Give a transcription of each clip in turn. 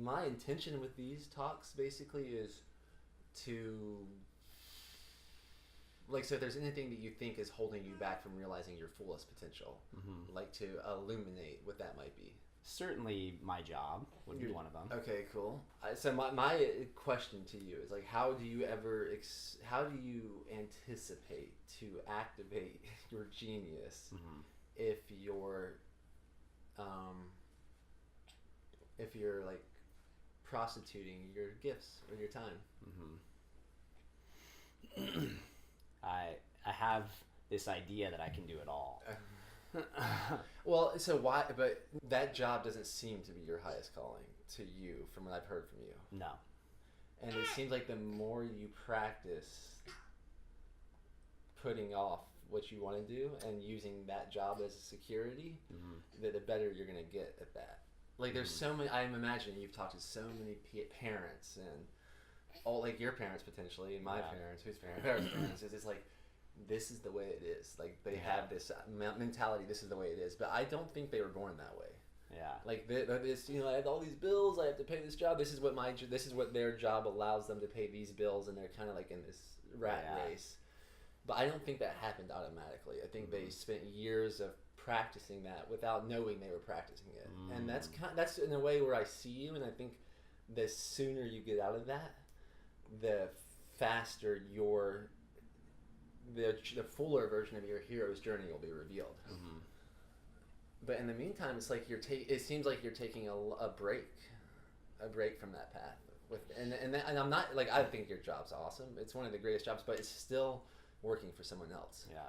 My intention with these talks basically is to, like, so if there's anything that you think is holding you back from realizing your fullest potential, like to illuminate what that might be. Certainly my job would be one of them. Okay, cool. So my question to you is, like, how do you anticipate to activate your genius if you're like prostituting your gifts or your time? I have this idea that I can do it all. Well, so why? But that job doesn't seem to be your highest calling to you, from what I've heard from you. No. And it seems like the more you practice putting off what you want to do and using that job as a security, the better you're going to get at that. Like, there's so many. I'm imagining you've talked to so many parents and all, like your parents potentially, and my parents, whose parents, is it's like, this is the way it is. Like, they have this mentality. This is the way it is. But I don't think they were born that way. Yeah. Like this, I have all these bills. I have to pay this job. This is what their job allows them to pay these bills, and they're kind of like in this rat race. But I don't think that happened automatically. I think they spent years of practicing that without knowing they were practicing it, and that's in a way where I see you. And I think the sooner you get out of that, the faster the fuller version of your hero's journey will be revealed. But in the meantime, it's like it seems like you're taking a break from that path. And I'm not, like, I think your job's awesome. It's one of the greatest jobs, but it's still working for someone else. Yeah.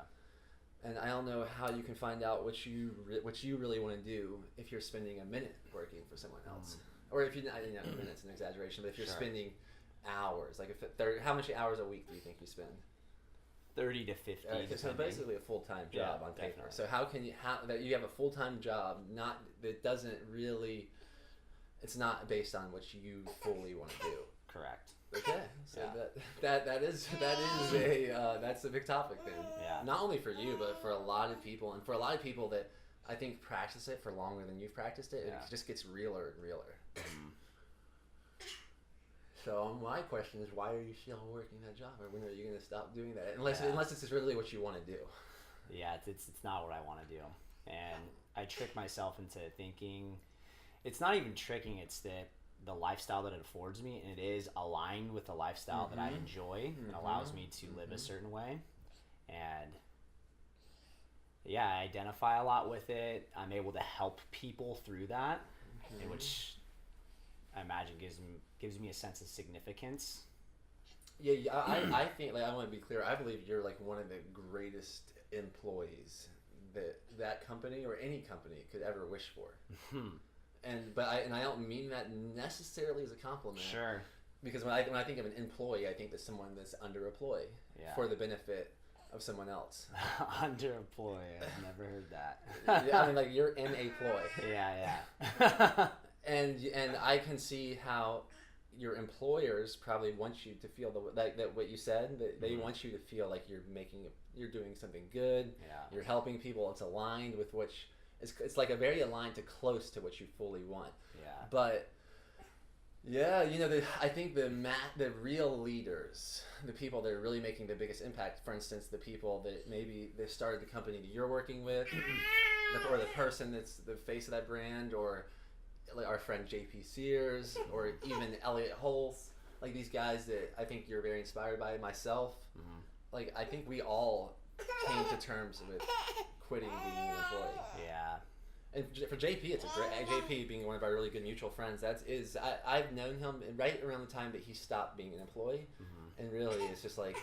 And I don't know how you can find out what you really want to do if you're spending a minute working for someone else, or if you're not. A minute's an exaggeration, but if you're spending hours, like how many hours a week do you think you spend? 30 to 50. So basically a full-time job on paper. Definitely. So how that you have a full-time job, that doesn't really, it's not based on what you fully want to do. Correct. Okay, so that is that's a big topic then. Yeah. Not only for you, but for a lot of people, and for a lot of people that I think practice it for longer than you've practiced it, it just gets realer and realer. So my question is, why are you still working that job, or when are you going to stop doing that? Unless it's really what you want to do. Yeah, it's not what I want to do, and I trick myself into thinking. It's not even tricking; it's the lifestyle that it affords me, and it is aligned with the lifestyle that I enjoy. It allows me to live a certain way, and I identify a lot with it. I'm able to help people through that, which I imagine gives me a sense of significance. Yeah, I think, like, I want to be clear. I believe you're like one of the greatest employees that company or any company could ever wish for. But I don't mean that necessarily as a compliment. Sure. Because when I think of an employee, I think of someone that's underemployed for the benefit of someone else. Underemployed. I've never heard that. Yeah, I mean, like, you're in a ploy. Yeah. And I can see how your employers probably want you to feel that what you said, that they want you to feel like you're doing something good. Yeah. You're helping people. It's aligned with it's like a very aligned to close to what you fully want. Yeah. But I think the real leaders, the people that are really making the biggest impact, for instance, the people that maybe they started the company that you're working with, or the person that's the face of that brand, or like our friend JP Sears, or even Elliot Holtz, like these guys that I think you're very inspired by, myself. Like, I think we all came to terms with quitting being an employee. Yeah. And for JP, it's a great, JP being one of our really good mutual friends, I've known him right around the time that he stopped being an employee. And really, it's just like,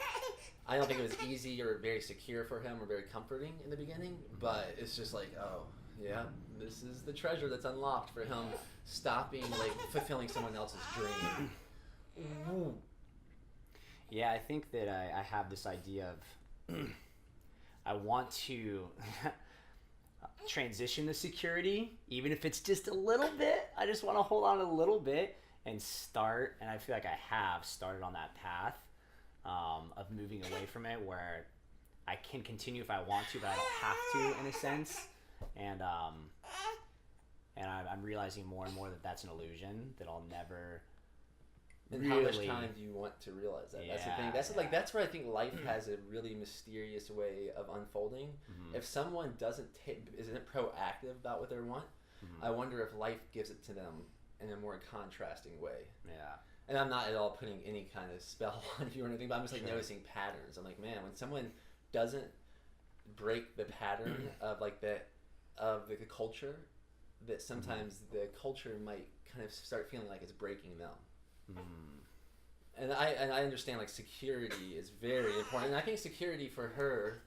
I don't think it was easy or very secure for him or very comforting in the beginning, but it's just like, oh, yeah, this is the treasure that's unlocked for him stopping, like, fulfilling someone else's dream. Yeah, I think that I have this idea of I want to transition to security, even if it's just a little bit. I just want to hold on a little bit and start, and I feel like I have started on that path of moving away from it, where I can continue if I want to, but I don't have to, in a sense. And I'm realizing more and more that that's an illusion, that I'll never And really... how much time do you want to realize that? That's the thing. That's where I think life has a really mysterious way of unfolding. If someone isn't proactive about what they want, I wonder if life gives it to them in a more contrasting way. Yeah. And I'm not at all putting any kind of spell on you or anything, but I'm just like noticing patterns. I'm like, man, when someone doesn't break the pattern of like the culture, that sometimes the culture might kind of start feeling like it's breaking them. And I understand like security is very important, and I think security for her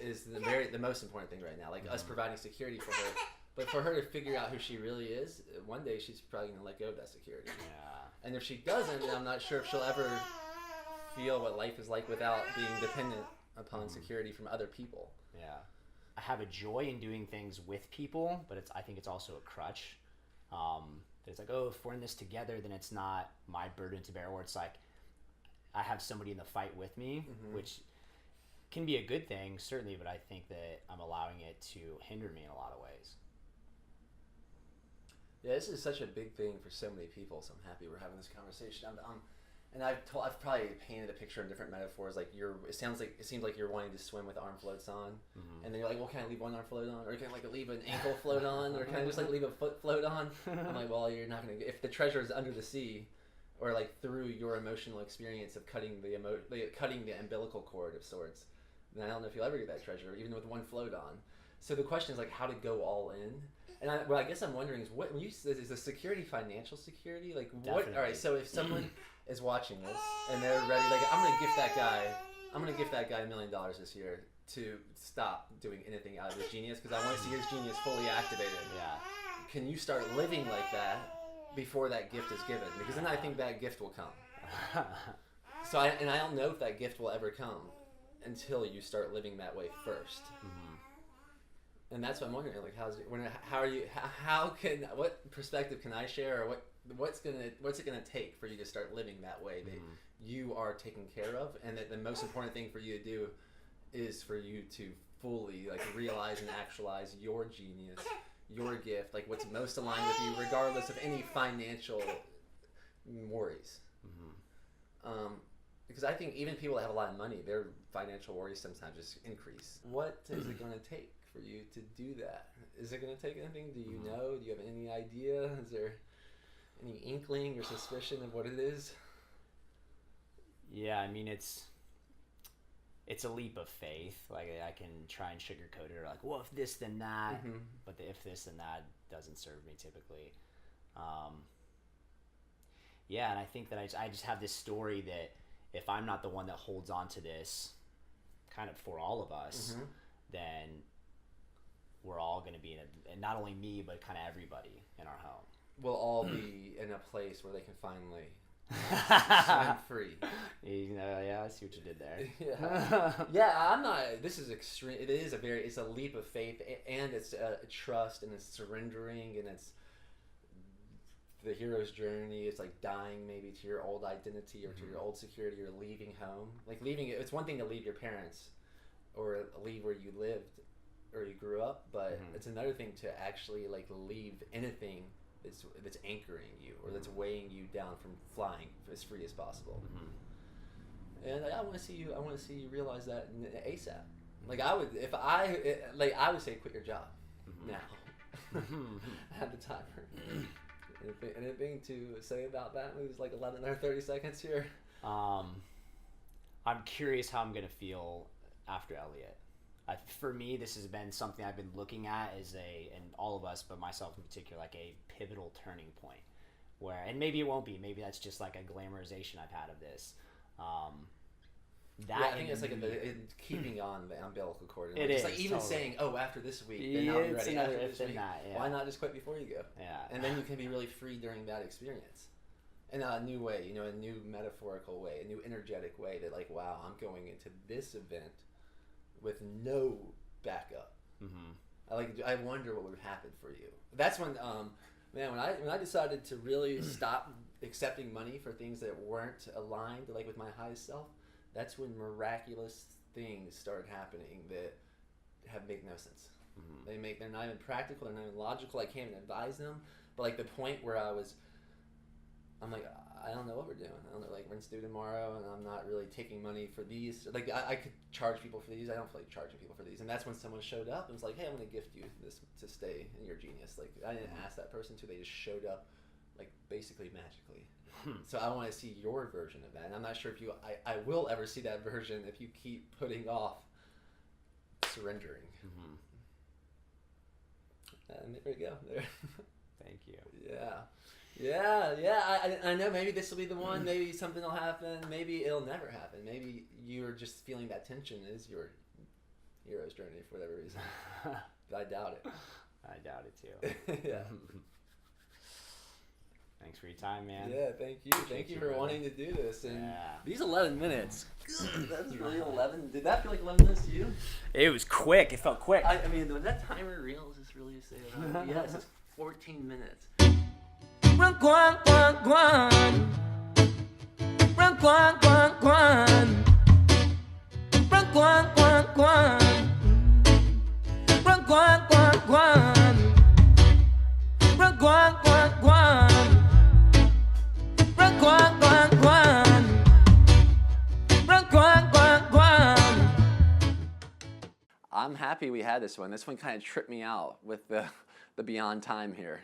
is the most important thing right now. Like us providing security for her, but for her to figure out who she really is, one day she's probably gonna let go of that security. Yeah. And if she doesn't, then I'm not sure if she'll ever feel what life is like without being dependent upon security from other people. Yeah. I have a joy in doing things with people, but I think it's also a crutch. It's like, oh, if we're in this together, then it's not my burden to bear, or it's like I have somebody in the fight with me, which can be a good thing, certainly, but I think that I'm allowing it to hinder me in a lot of ways. Yeah, this is such a big thing for so many people, so I'm happy we're having this conversation. And I've probably painted a picture in different metaphors. Like it seems like you're wanting to swim with arm floats on, and then you're like, well, can I leave one arm float on, or can I like leave an ankle float on, or can I just like leave a foot float on? I'm like, well, you're not gonna. If the treasure is under the sea, or like through your emotional experience of cutting the umbilical cord of sorts, then I don't know if you'll ever get that treasure, even with one float on. So the question is like how to go all in. And what I guess I'm wondering is when you say is the security financial security? Like what? Definitely. All right, so if someone is watching this and they're ready, like I'm gonna gift that guy $1 million this year to stop doing anything out of his genius because I want to see his genius fully activated. Yeah. Can you start living like that before that gift is given? Because then I think that gift will come. So I don't know if that gift will ever come until you start living that way first. And that's what I'm wondering, like, what perspective can I share, or what's it gonna take for you to start living that way that you are taken care of, and that the most important thing for you to do is for you to fully like realize and actualize your genius, your gift, like what's most aligned with you, regardless of any financial worries. Because I think even people that have a lot of money, their financial worries sometimes just increase. What is it going to take for you to do that? Is it going to take anything? Do you know? Do you have any idea? Is there any inkling or suspicion of what it is? Yeah, I mean, it's a leap of faith. Like, I can try and sugarcoat it, or like, well, if this, then that. But the if this, then that doesn't serve me typically. Yeah, and I think that I just have this story that if I'm not the one that holds on to this kind of for all of us, then we're all going to be and not only me, but kind of everybody in our home. We'll all be in a place where they can finally swim free. You know, yeah, I see what you did there. Yeah, I'm not. This is extreme. It's a leap of faith, and it's a trust, and it's surrendering, and it's the hero's journey. It's like dying maybe to your old identity or to your old security, or leaving home. Like leaving it. It's one thing to leave your parents or leave where you lived or you grew up, but it's another thing to actually like leave anything that's anchoring you or that's weighing you down from flying as free as possible. And I want to see you realize that ASAP. Like I would say quit your job now. I have the timer. Anything to say about that? It was like 11 or 30 seconds here. I'm curious how I'm going to feel after Elliot. For me, this has been something I've been looking at and all of us, but myself in particular, like a pivotal turning point. And maybe it won't be. Maybe that's just like a glamorization I've had of this. I think it's like keeping on the umbilical cord. It is like even totally. Saying, "Oh, after this week, then I'll be ready." After this week, why not just quit before you go? Yeah, and then you can be really free during that experience, in a new way, a new metaphorical way, a new energetic way. That like, wow, I'm going into this event with no backup. I wonder what would have happened for you. That's when, when I decided to really stop accepting money for things that weren't aligned like with my highest self. That's when miraculous things started happening that have made no sense. They're not even practical. They're not even logical. I can't even advise them. But like the point where I'm like, I don't know what we're doing. I don't know, like rent's due tomorrow, and I'm not really taking money for these. Like I could charge people for these. I don't feel like charging people for these. And that's when someone showed up and was like, hey, I'm gonna gift you this to stay in your genius. Like I didn't ask that person to. They just showed up, like basically magically. So I want to see your version of that. And I'm not sure if I will ever see that version if you keep putting off surrendering. And there we go. There. Thank you. Yeah. I know maybe this will be the one. Maybe something will happen. Maybe it'll never happen. Maybe you're just feeling that tension is your hero's journey for whatever reason. But I doubt it. I doubt it too. Yeah. Thanks for your time, man. Yeah, thank you. Thank you for wanting to do this. And these 11 minutes. That was really 11. Did that feel like 11 minutes to you? It was quick. It felt quick. I mean, when that timer reels, is really say that. Yes, it's 14 minutes. Run, guan, guan, guan. Run, guan, guan, guan. Run, guan, guan, guan. Run, guan, guan, guan. Run, guan, guan, guan. Run, guan, guan, guan. Run, guan, guan, guan. I'm happy we had this one. This one kind of tripped me out with the beyond time here.